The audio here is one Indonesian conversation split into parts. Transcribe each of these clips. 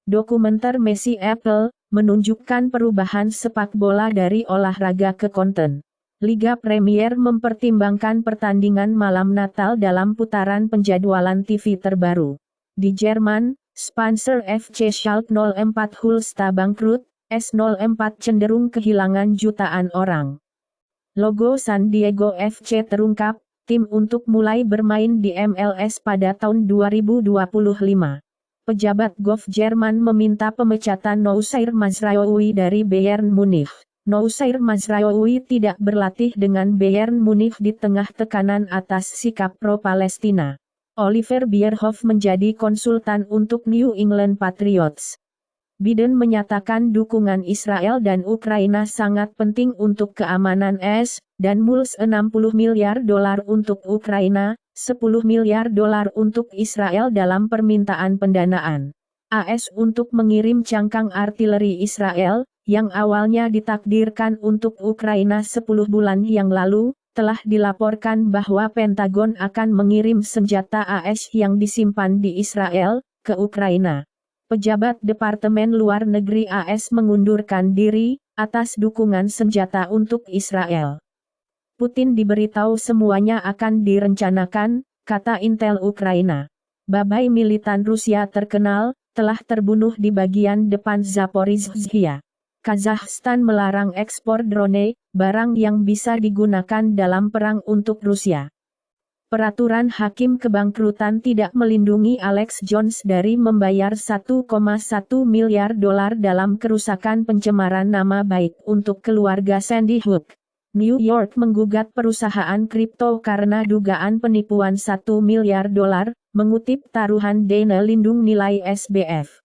Dokumenter Messi Apple menunjukkan perubahan sepak bola dari olahraga ke konten. Liga Premier mempertimbangkan pertandingan malam Natal dalam putaran penjadwalan TV terbaru. Di Jerman, sponsor FC Schalke 04 Hulsta bangkrut, S04 cenderung kehilangan jutaan orang. Logo San Diego FC terungkap, tim untuk mulai bermain di MLS pada tahun 2025. Pejabat GOV Jerman meminta pemecatan Noussair Mazraoui dari Bayern Munich. Noussair Mazraoui tidak berlatih dengan Bayern Munich di tengah tekanan atas sikap pro-Palestina. Oliver Bierhoff menjadi konsultan untuk New England Patriots. Biden menyatakan dukungan Israel dan Ukraina sangat penting untuk keamanan AS, dan mulus $60 miliar untuk Ukraina, $10 miliar untuk Israel dalam permintaan pendanaan AS untuk mengirim cangkang artileri Israel, yang awalnya ditakdirkan untuk Ukraina 10 bulan yang lalu, telah dilaporkan bahwa Pentagon akan mengirim senjata AS yang disimpan di Israel, ke Ukraina. Pejabat Departemen Luar Negeri AS mengundurkan diri, atas dukungan senjata untuk Israel. Putin diberitahu semuanya akan direncanakan, kata Intel Ukraina. Babai militan Rusia terkenal, telah terbunuh di bagian depan Zaporizhzhia. Kazakhstan melarang ekspor drone, barang yang bisa digunakan dalam perang untuk Rusia. Peraturan hakim kebangkrutan tidak melindungi Alex Jones dari membayar $1,1 miliar dalam kerusakan pencemaran nama baik untuk keluarga Sandy Hook. New York menggugat perusahaan kripto karena dugaan penipuan $1 miliar, mengutip taruhan dana lindung nilai SBF.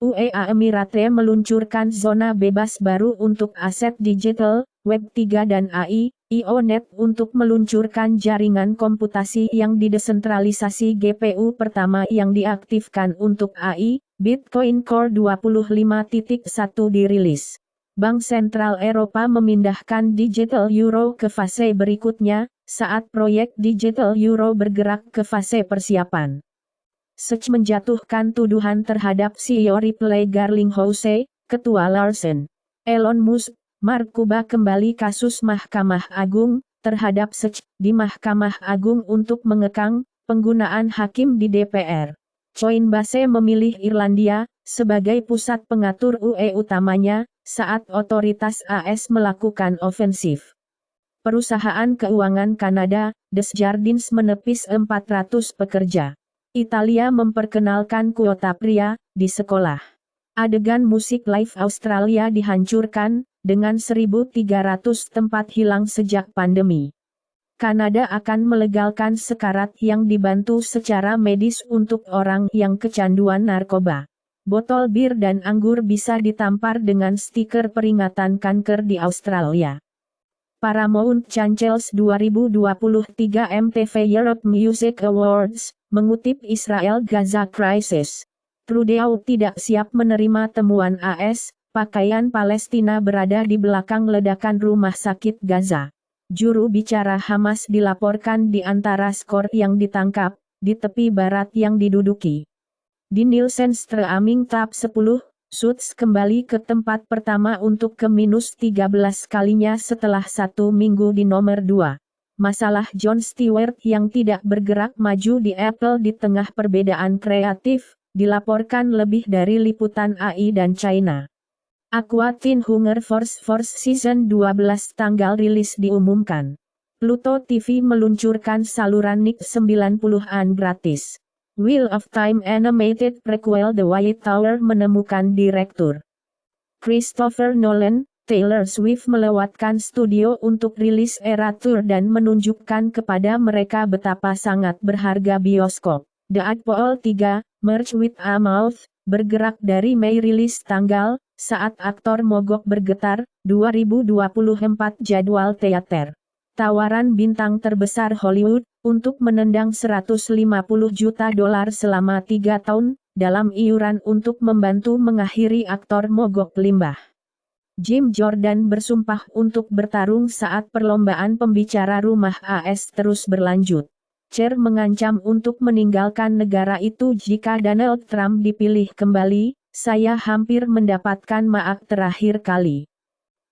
UEA Emirate meluncurkan zona bebas baru untuk aset digital, Web3 dan AI, IONET untuk meluncurkan jaringan komputasi yang didesentralisasi GPU pertama yang diaktifkan untuk AI, Bitcoin Core 25.1 dirilis. Bank Sentral Eropa memindahkan Digital Euro ke fase berikutnya, saat proyek Digital Euro bergerak ke fase persiapan. SEC menjatuhkan tuduhan terhadap CEO Ripley Garlinghouse, Ketua Larsen. Elon Musk, Mark Cuban kembali kasus Mahkamah Agung, terhadap SEC, di Mahkamah Agung untuk mengekang, penggunaan hakim di DPR. Coinbase memilih Irlandia, sebagai pusat pengatur UE utamanya, saat otoritas AS melakukan ofensif. Perusahaan keuangan Kanada, Desjardins menepis 400 pekerja. Italia memperkenalkan kuota pria di sekolah. Adegan musik live Australia dihancurkan, dengan 1.300 tempat hilang sejak pandemi. Kanada akan melegalkan sekarat yang dibantu secara medis untuk orang yang kecanduan narkoba. Botol bir dan anggur bisa ditampar dengan stiker peringatan kanker di Australia. Paramount Channels 2023 MTV Europe Music Awards, mengutip Israel Gaza Crisis. Trudeau tidak siap menerima temuan AS, pakaian Palestina berada di belakang ledakan rumah sakit Gaza. Juru bicara Hamas dilaporkan di antara skor yang ditangkap, di tepi barat yang diduduki. Di Nielsen Streaming Top 10, Suits kembali ke tempat pertama untuk ke-13 kalinya setelah 1 minggu di nomor 2. Masalah Jon Stewart yang tidak bergerak maju di Apple di tengah perbedaan kreatif, dilaporkan lebih dari liputan AI dan China. Aqua Teen Hunger Force Season 12 tanggal rilis diumumkan. Pluto TV meluncurkan saluran Nick 90-an gratis. Wheel of Time Animated Prequel The White Tower menemukan direktur. Christopher Nolan, Taylor Swift melewatkan studio untuk rilis Era Tour dan menunjukkan kepada mereka betapa sangat berharga bioskop. The Deadpool 3, Merge with a Mouth, bergerak dari Mei rilis tanggal, saat aktor mogok bergetar, 2024 jadwal teater. Tawaran bintang terbesar Hollywood, untuk menendang $150 juta selama 3 tahun, dalam iuran untuk membantu mengakhiri aktor mogok limbah. Jim Jordan bersumpah untuk bertarung saat perlombaan pembicara rumah AS terus berlanjut. Cher mengancam untuk meninggalkan negara itu jika Donald Trump dipilih kembali, Saya hampir mendapatkan maaf terakhir kali.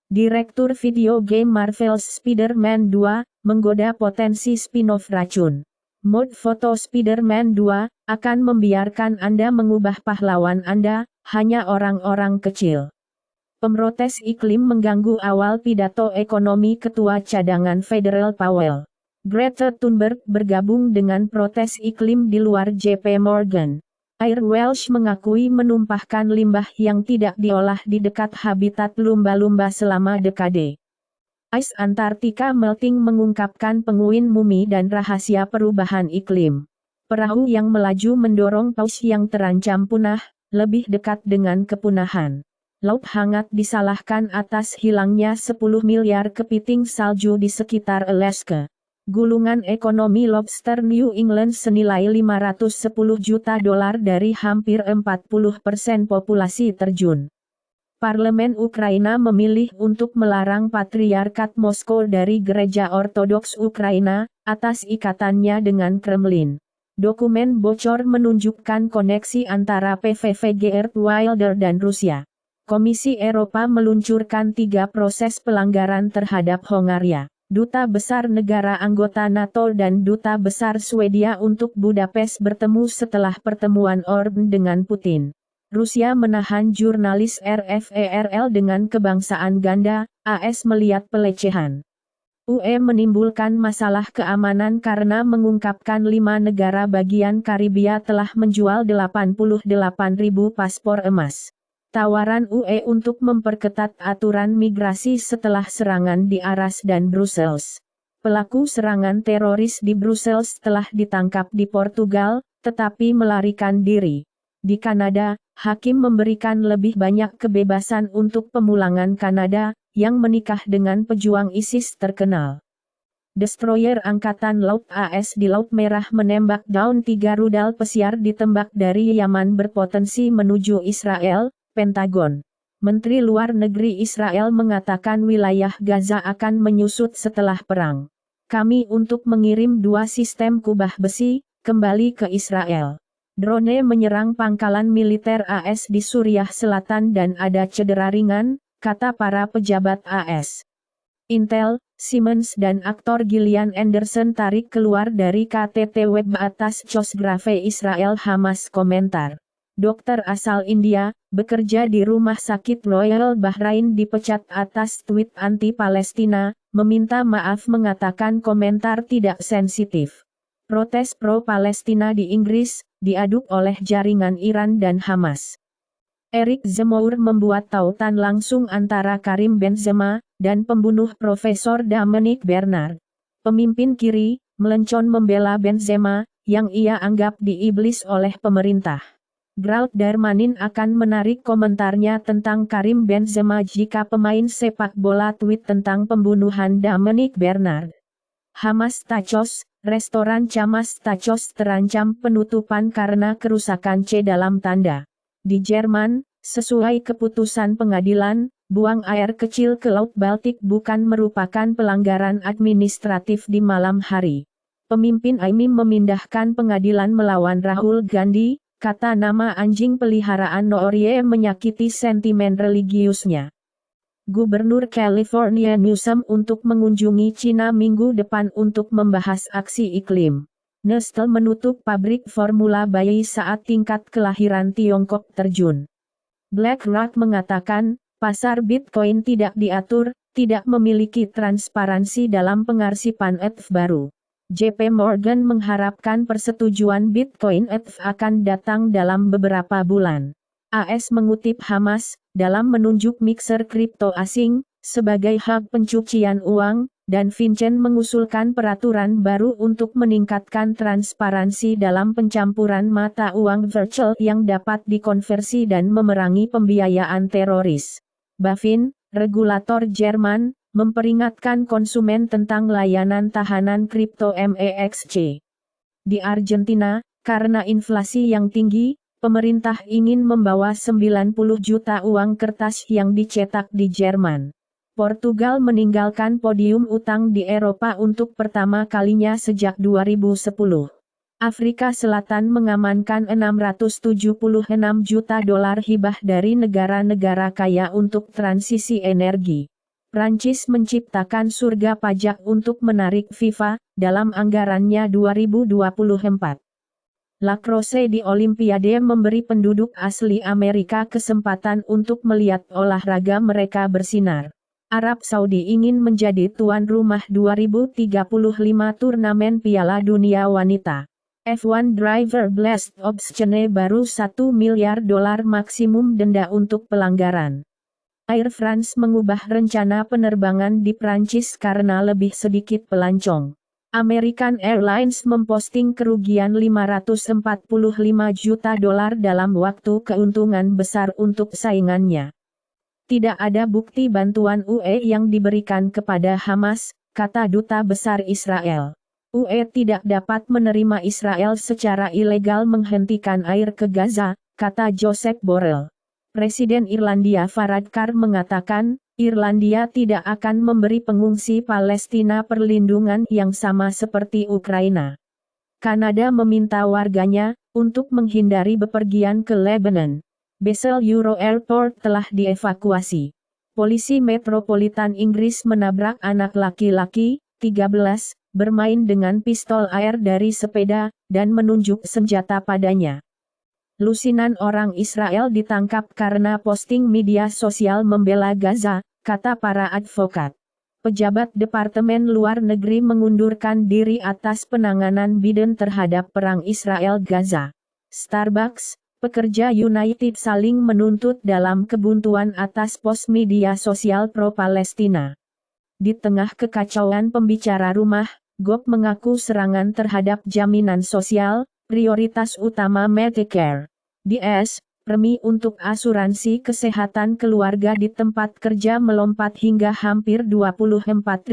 Direktur video game Marvel's Spider-Man 2, menggoda potensi spin-off racun. Mod foto Spider-Man 2, akan membiarkan Anda mengubah pahlawan Anda, hanya orang-orang kecil. Pemrotes iklim mengganggu awal pidato ekonomi Ketua Cadangan Federal Powell. Greta Thunberg bergabung dengan protes iklim di luar JP Morgan. Air Welsh mengakui menumpahkan limbah yang tidak diolah di dekat habitat lumba-lumba selama dekade. Ais Antartika melting mengungkapkan penguin mumi dan rahasia perubahan iklim. Perahu yang melaju mendorong paus yang terancam punah, lebih dekat dengan kepunahan. Laut hangat disalahkan atas hilangnya 10 miliar kepiting salju di sekitar Alaska. Gulungan ekonomi lobster New England senilai $510 juta dari hampir 40% populasi terjun. Parlemen Ukraina memilih untuk melarang Patriarkat Moskow dari Gereja Ortodoks Ukraina, atas ikatannya dengan Kremlin. Dokumen bocor menunjukkan koneksi antara PVV Geert Wilder dan Rusia. Komisi Eropa meluncurkan 3 proses pelanggaran terhadap Hongaria. Duta Besar negara anggota NATO dan Duta Besar Swedia untuk Budapest bertemu setelah pertemuan Orbán dengan Putin. Rusia menahan jurnalis RFERL dengan kebangsaan ganda, AS melihat pelecehan. UE menimbulkan masalah keamanan karena mengungkapkan 5 negara bagian Karibia telah menjual 88.000 paspor emas. Tawaran UE untuk memperketat aturan migrasi setelah serangan di Arras dan Brussels. Pelaku serangan teroris di Brussels telah ditangkap di Portugal, tetapi melarikan diri. Di Kanada, hakim memberikan lebih banyak kebebasan untuk pemulangan Kanada, yang menikah dengan pejuang ISIS terkenal. Destroyer Angkatan Laut AS di Laut Merah menembak down 3 rudal pesiar ditembak dari Yaman berpotensi menuju Israel. Pentagon. Menteri Luar Negeri Israel mengatakan wilayah Gaza akan menyusut setelah perang. Kami untuk mengirim 2 sistem kubah besi, kembali ke Israel. Drone menyerang pangkalan militer AS di Suriah Selatan dan ada cedera ringan, kata para pejabat AS. Intel, Siemens dan aktor Gillian Anderson tarik keluar dari KTT Web atas Cosgrave Israel Hamas komentar. Dokter asal India, bekerja di Rumah Sakit Royal Bahrain dipecat atas tweet anti-Palestina, meminta maaf mengatakan komentar tidak sensitif. Protes pro-Palestina di Inggris, diaduk oleh jaringan Iran dan Hamas. Eric Zemmour membuat tautan langsung antara Karim Benzema dan pembunuh Profesor Dominic Bernard. Pemimpin kiri, melencon membela Benzema, yang ia anggap diiblis oleh pemerintah. Gerald Darmanin akan menarik komentarnya tentang Karim Benzema jika pemain sepak bola tweet tentang pembunuhan Dominic Bernard. Hamas Tachos, restoran Camas Tachos terancam penutupan karena kerusakan C dalam tanda. Di Jerman, sesuai keputusan pengadilan, buang air kecil ke Laut Baltik bukan merupakan pelanggaran administratif di malam hari. Pemimpin AIMI memindahkan pengadilan melawan Rahul Gandhi, kata nama anjing peliharaan Noorye menyakiti sentimen religiusnya. Gubernur California Newsom untuk mengunjungi Cina minggu depan untuk membahas aksi iklim. Nestle menutup pabrik formula bayi saat tingkat kelahiran Tiongkok terjun. BlackRock mengatakan, pasar Bitcoin tidak diatur, tidak memiliki transparansi dalam pengarsipan ETF baru. JP Morgan mengharapkan persetujuan Bitcoin ETF akan datang dalam beberapa bulan. AS mengutip Hamas, dalam menunjuk mixer kripto asing, sebagai hak pencucian uang, dan Vincent mengusulkan peraturan baru untuk meningkatkan transparansi dalam pencampuran mata uang virtual yang dapat dikonversi dan memerangi pembiayaan teroris. BaFin, regulator Jerman, memperingatkan konsumen tentang layanan tahanan kripto MEXC. Di Argentina, karena inflasi yang tinggi, pemerintah ingin membawa 90 juta uang kertas yang dicetak di Jerman. Portugal meninggalkan podium utang di Eropa untuk pertama kalinya sejak 2010. Afrika Selatan mengamankan 676 juta dolar hibah dari negara-negara kaya untuk transisi energi. Prancis menciptakan surga pajak untuk menarik FIFA dalam anggarannya 2024. Lacrosse di Olimpiade memberi penduduk asli Amerika kesempatan untuk melihat olahraga mereka bersinar. Arab Saudi ingin menjadi tuan rumah 2035 turnamen Piala Dunia Wanita. F1 driver blast optionnya baru $1 miliar maksimum denda untuk pelanggaran. Air France mengubah rencana penerbangan di Prancis karena lebih sedikit pelancong. American Airlines memposting kerugian 545 juta dolar dalam waktu keuntungan besar untuk saingannya. Tidak ada bukti bantuan UE yang diberikan kepada Hamas, kata Duta Besar Israel. UE tidak dapat menerima Israel secara ilegal menghentikan air ke Gaza, kata Joseph Borrell. Presiden Irlandia Varadkar mengatakan, Irlandia tidak akan memberi pengungsi Palestina perlindungan yang sama seperti Ukraina. Kanada meminta warganya untuk menghindari bepergian ke Lebanon. Basel Euro Airport telah dievakuasi. Polisi Metropolitan Inggris menabrak anak laki-laki, 13, bermain dengan pistol air dari sepeda, dan menunjuk senjata padanya. Lusinan orang Israel ditangkap karena posting media sosial membela Gaza, kata para advokat. Pejabat Departemen Luar Negeri mengundurkan diri atas penanganan Biden terhadap perang Israel-Gaza. Starbucks, pekerja United saling menuntut dalam kebuntuan atas post media sosial pro-Palestina. Di tengah kekacauan pembicara rumah, Gop mengaku serangan terhadap jaminan sosial, prioritas utama Medicare. DS, premi untuk asuransi kesehatan keluarga di tempat kerja melompat hingga hampir $24.000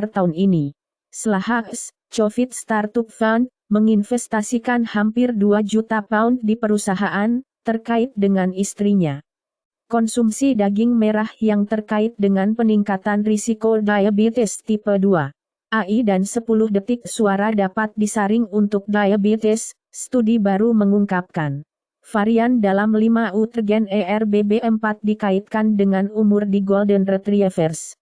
tahun ini. Selahas, Covid Startup Fund, menginvestasikan hampir 2 juta pound di perusahaan, terkait dengan istrinya. Konsumsi daging merah yang terkait dengan peningkatan risiko diabetes tipe 2. AI dan 10 detik suara dapat disaring untuk diabetes, studi baru mengungkapkan. Varian dalam 5 utrgen ERBB4 dikaitkan dengan umur di Golden Retrievers.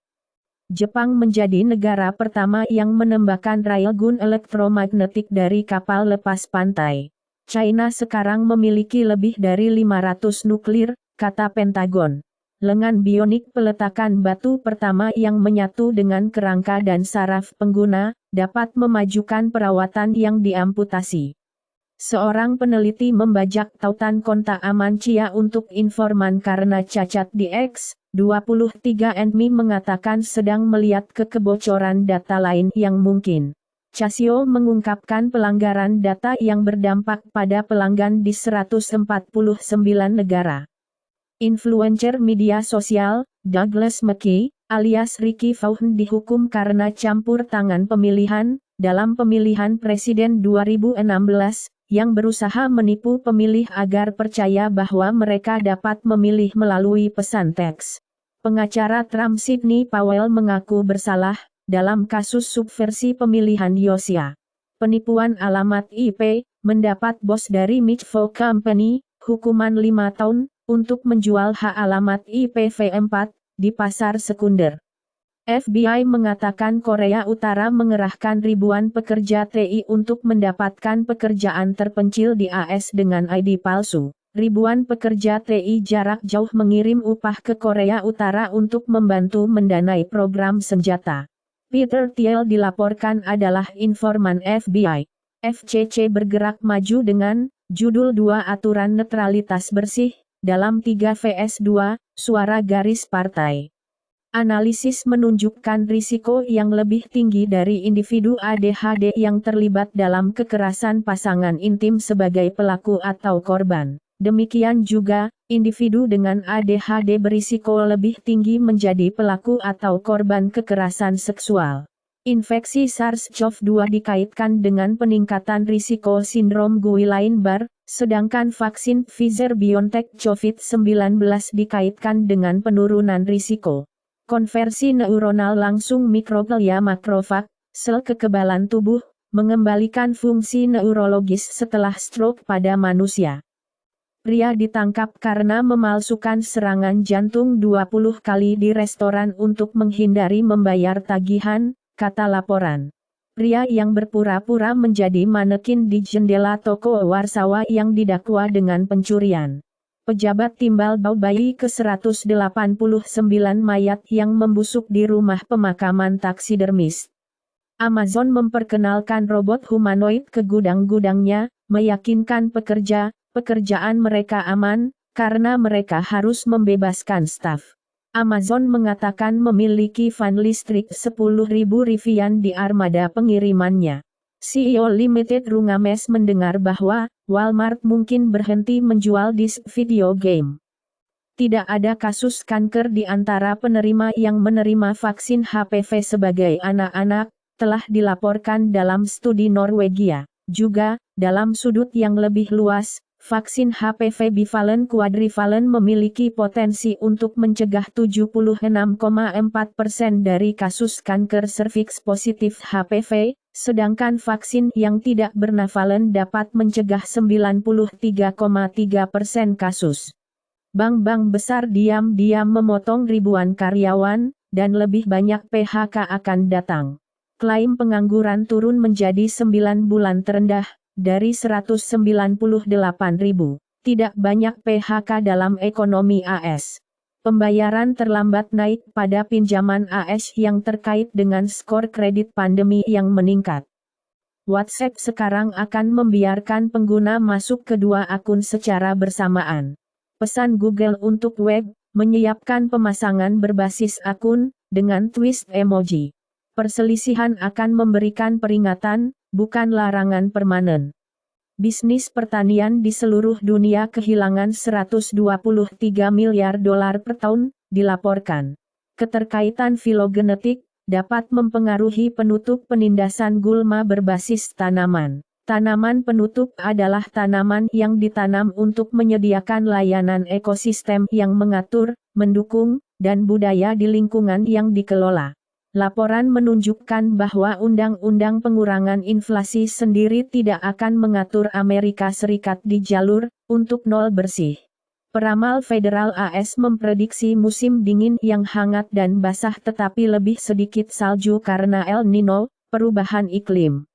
Jepang menjadi negara pertama yang menembakkan railgun elektromagnetik dari kapal lepas pantai. China sekarang memiliki lebih dari 500 nuklir, kata Pentagon. Lengan bionik peletakan batu pertama yang menyatu dengan kerangka dan saraf pengguna, dapat memajukan perawatan yang diamputasi. Seorang peneliti membajak tautan kontak Amancia untuk informan karena cacat di X, 23andMe mengatakan sedang melihat ke kebocoran data lain yang mungkin. Casio mengungkapkan pelanggaran data yang berdampak pada pelanggan di 149 negara. Influencer media sosial, Douglas McKay, alias Ricky Vaughn dihukum karena campur tangan dalam pemilihan presiden 2016, yang berusaha menipu pemilih agar percaya bahwa mereka dapat memilih melalui pesan teks. Pengacara Trump Sidney Powell mengaku bersalah dalam kasus subversi pemilihan Yosia. Penipuan alamat IP, mendapat bos dari Michvo Company, hukuman 5 tahun, untuk menjual hak alamat IPv4, di pasar sekunder. FBI mengatakan Korea Utara mengerahkan ribuan pekerja TI untuk mendapatkan pekerjaan terpencil di AS dengan ID palsu. Ribuan pekerja TI jarak jauh mengirim upah ke Korea Utara untuk membantu mendanai program senjata. Peter Thiel dilaporkan adalah informan FBI. FCC bergerak maju dengan judul 2 Aturan Netralitas Bersih, dalam 3vs2, suara garis partai. Analisis menunjukkan risiko yang lebih tinggi dari individu ADHD yang terlibat dalam kekerasan pasangan intim sebagai pelaku atau korban. Demikian juga, individu dengan ADHD berisiko lebih tinggi menjadi pelaku atau korban kekerasan seksual. Infeksi SARS-CoV-2 dikaitkan dengan peningkatan risiko sindrom Guillain-Barré, sedangkan vaksin Pfizer-BioNTech COVID-19 dikaitkan dengan penurunan risiko. Konversi neuronal langsung mikroglia makrofag, sel kekebalan tubuh, mengembalikan fungsi neurologis setelah stroke pada manusia. Pria ditangkap karena memalsukan serangan jantung 20 kali di restoran untuk menghindari membayar tagihan, kata laporan. Pria yang berpura-pura menjadi manekin di jendela toko Warsawa yang didakwa dengan pencurian. Pejabat timbal bau bayi ke-189 mayat yang membusuk di rumah pemakaman taksidermis. Amazon memperkenalkan robot humanoid ke gudang-gudangnya, meyakinkan pekerjaan mereka aman, karena mereka harus membebaskan staf. Amazon mengatakan memiliki van listrik 10.000 Rivian di armada pengirimannya. CEO Limited Rungames mendengar bahwa Walmart mungkin berhenti menjual disk video game. Tidak ada kasus kanker di antara penerima yang menerima vaksin HPV sebagai anak-anak, telah dilaporkan dalam studi Norwegia. Juga, dalam sudut yang lebih luas, vaksin HPV bivalen kuadrivalen memiliki potensi untuk mencegah 76,4% dari kasus kanker serviks positif HPV, sedangkan vaksin yang tidak bernavalen dapat mencegah 93,3% kasus. Bank-bank besar diam-diam memotong ribuan karyawan, dan lebih banyak PHK akan datang. Klaim pengangguran turun menjadi 9 bulan terendah, dari 198.000. Tidak banyak PHK dalam ekonomi AS. Pembayaran terlambat naik pada pinjaman AS yang terkait dengan skor kredit pandemi yang meningkat. WhatsApp sekarang akan membiarkan pengguna masuk ke dua akun secara bersamaan. Pesan Google untuk web, menyiapkan pemasangan berbasis akun, dengan twist emoji. Perselisihan akan memberikan peringatan, bukan larangan permanen. Bisnis pertanian di seluruh dunia kehilangan 123 miliar dolar per tahun, dilaporkan. Keterkaitan filogenetik dapat mempengaruhi penutup penindasan gulma berbasis tanaman. Tanaman penutup adalah tanaman yang ditanam untuk menyediakan layanan ekosistem yang mengatur, mendukung, dan budaya di lingkungan yang dikelola. Laporan menunjukkan bahwa undang-undang pengurangan inflasi sendiri tidak akan mengatur Amerika Serikat di jalur untuk nol bersih. Peramal federal AS memprediksi musim dingin yang hangat dan basah tetapi lebih sedikit salju karena El Nino, perubahan iklim.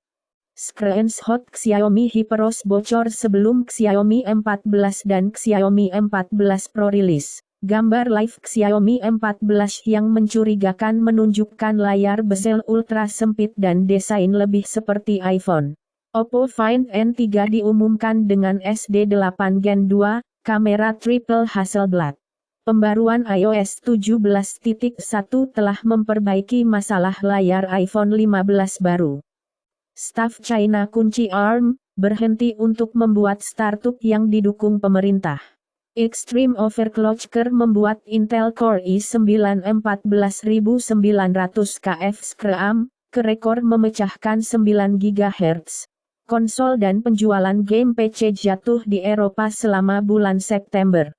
Screenshot Xiaomi HyperOS bocor sebelum Xiaomi 14 dan Xiaomi 14 Pro rilis. Gambar live Xiaomi 14 yang mencurigakan menunjukkan layar bezel ultra sempit dan desain lebih seperti iPhone. Oppo Find N3 diumumkan dengan SD8 Gen 2, kamera triple Hasselblad. Pembaruan iOS 17.1 telah memperbaiki masalah layar iPhone 15 baru. Staf China kunci ARM, berhenti untuk membuat startup yang didukung pemerintah. Extreme Overclocker membuat Intel Core i9 14900 kF Scream, ke rekor memecahkan 9 GHz. Konsol dan penjualan game PC jatuh di Eropa selama bulan September.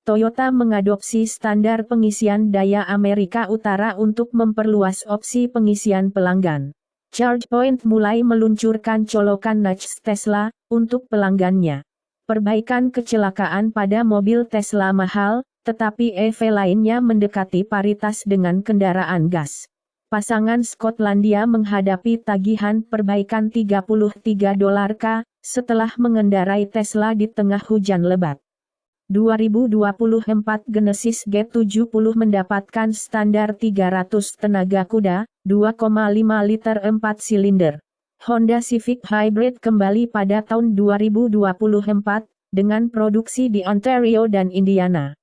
Toyota mengadopsi standar pengisian daya Amerika Utara untuk memperluas opsi pengisian pelanggan. ChargePoint mulai meluncurkan colokan nudge Tesla untuk pelanggannya. Perbaikan kecelakaan pada mobil Tesla mahal, tetapi EV lainnya mendekati paritas dengan kendaraan gas. Pasangan Skotlandia menghadapi tagihan perbaikan $33 setelah mengendarai Tesla di tengah hujan lebat. 2024 Genesis G70 mendapatkan standar 300 tenaga kuda, 2,5 liter 4 silinder. Honda Civic Hybrid kembali pada tahun 2024, dengan produksi di Ontario dan Indiana.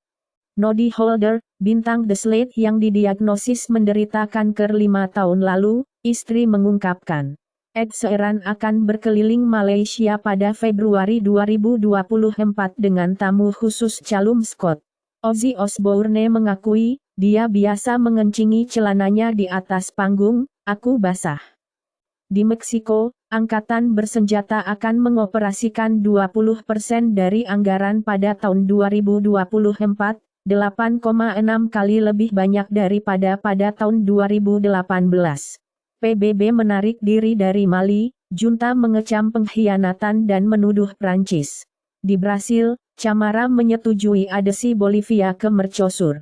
Noddy Holder, bintang The Slate yang didiagnosis menderita kanker 5 tahun lalu, istri mengungkapkan. Ed Sheeran akan berkeliling Malaysia pada Februari 2024 dengan tamu khusus Callum Scott. Ozzy Osbourne mengakui, dia biasa mengencingi celananya di atas panggung, aku basah. Di Meksiko, angkatan bersenjata akan mengoperasikan 20% dari anggaran pada tahun 2024, 8,6 kali lebih banyak daripada pada tahun 2018. PBB menarik diri dari Mali, junta mengecam pengkhianatan dan menuduh Prancis. Di Brasil, Chamara menyetujui adesi Bolivia ke Mercosur.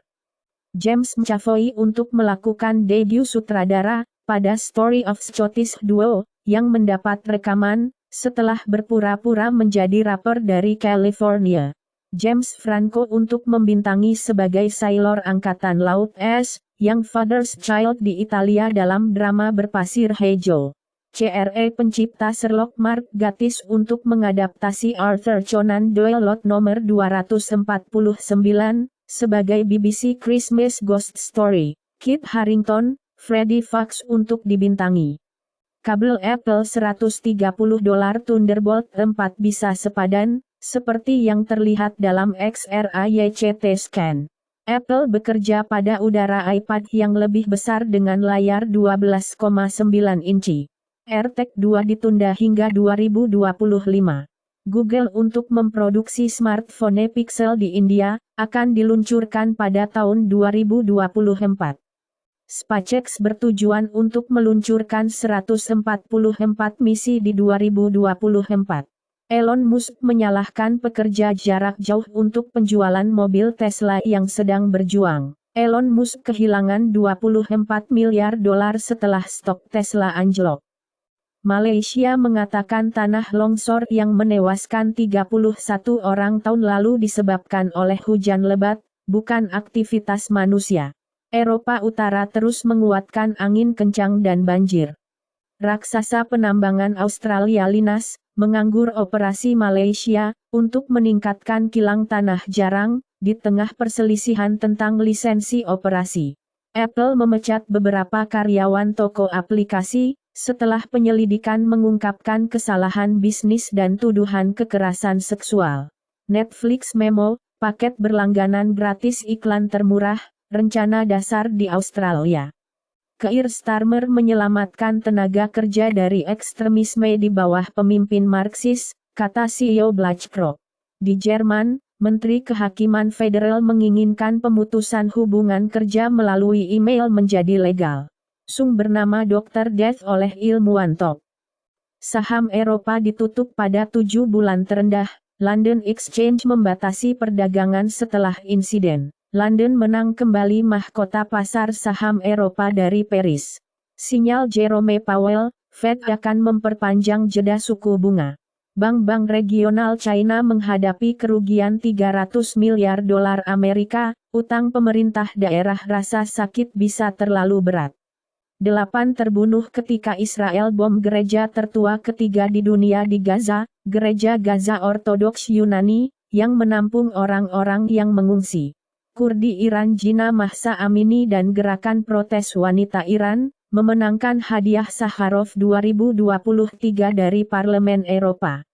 James McAvoy untuk melakukan debut sutradara pada Story of Scottish Duo, yang mendapat rekaman setelah berpura-pura menjadi rapper dari California. James Franco untuk membintangi sebagai sailor Angkatan Laut S, Young Father's Child di Italia dalam drama berpasir hijau. CRE pencipta Sherlock Mark Gatiss untuk mengadaptasi Arthur Conan Doyle lot nomor 249, sebagai BBC Christmas Ghost Story. Kit Harington, Freddie Fox untuk dibintangi. Kabel Apple $130 Thunderbolt 4 bisa sepadan, seperti yang terlihat dalam XRAYCT scan. Apple bekerja pada udara iPad yang lebih besar dengan layar 12,9 inci. AirTag 2 ditunda hingga 2025. Google untuk memproduksi smartphone Pixel di India, akan diluncurkan pada tahun 2024. SpaceX bertujuan untuk meluncurkan 144 misi di 2024. Elon Musk menyalahkan pekerja jarak jauh untuk penjualan mobil Tesla yang sedang berjuang. Elon Musk kehilangan $24 miliar setelah stok Tesla anjlok. Malaysia mengatakan tanah longsor yang menewaskan 31 orang tahun lalu disebabkan oleh hujan lebat, bukan aktivitas manusia. Eropa Utara terus menguatkan angin kencang dan banjir. Raksasa penambangan Australia Linus menganggur operasi Malaysia untuk meningkatkan kilang tanah jarang di tengah perselisihan tentang lisensi operasi. Apple memecat beberapa karyawan toko aplikasi setelah penyelidikan mengungkapkan kesalahan bisnis dan tuduhan kekerasan seksual. Netflix memo, paket berlangganan gratis iklan termurah, rencana dasar di Australia. Keir Starmer menyelamatkan tenaga kerja dari ekstremisme di bawah pemimpin Marxis, kata CEO BlackRock. Di Jerman, Menteri Kehakiman Federal menginginkan pemutusan hubungan kerja melalui email menjadi legal. Sumber nama Dr. Death oleh ilmuwan top. Saham Eropa ditutup pada 7 bulan terendah. London Exchange membatasi perdagangan setelah insiden. London menang kembali mahkota pasar saham Eropa dari Paris. Sinyal Jerome Powell, Fed akan memperpanjang jeda suku bunga. Bank-bank regional China menghadapi kerugian $300 miliar Amerika, utang pemerintah daerah rasa sakit bisa terlalu berat. 8 terbunuh ketika Israel bom gereja tertua ketiga di dunia di Gaza, Gereja Gaza Ortodoks Yunani, yang menampung orang-orang yang mengungsi. Kurdi Iran Jina Mahsa Amini dan Gerakan Protes Wanita Iran, memenangkan hadiah Sakharov 2023 dari Parlemen Eropa.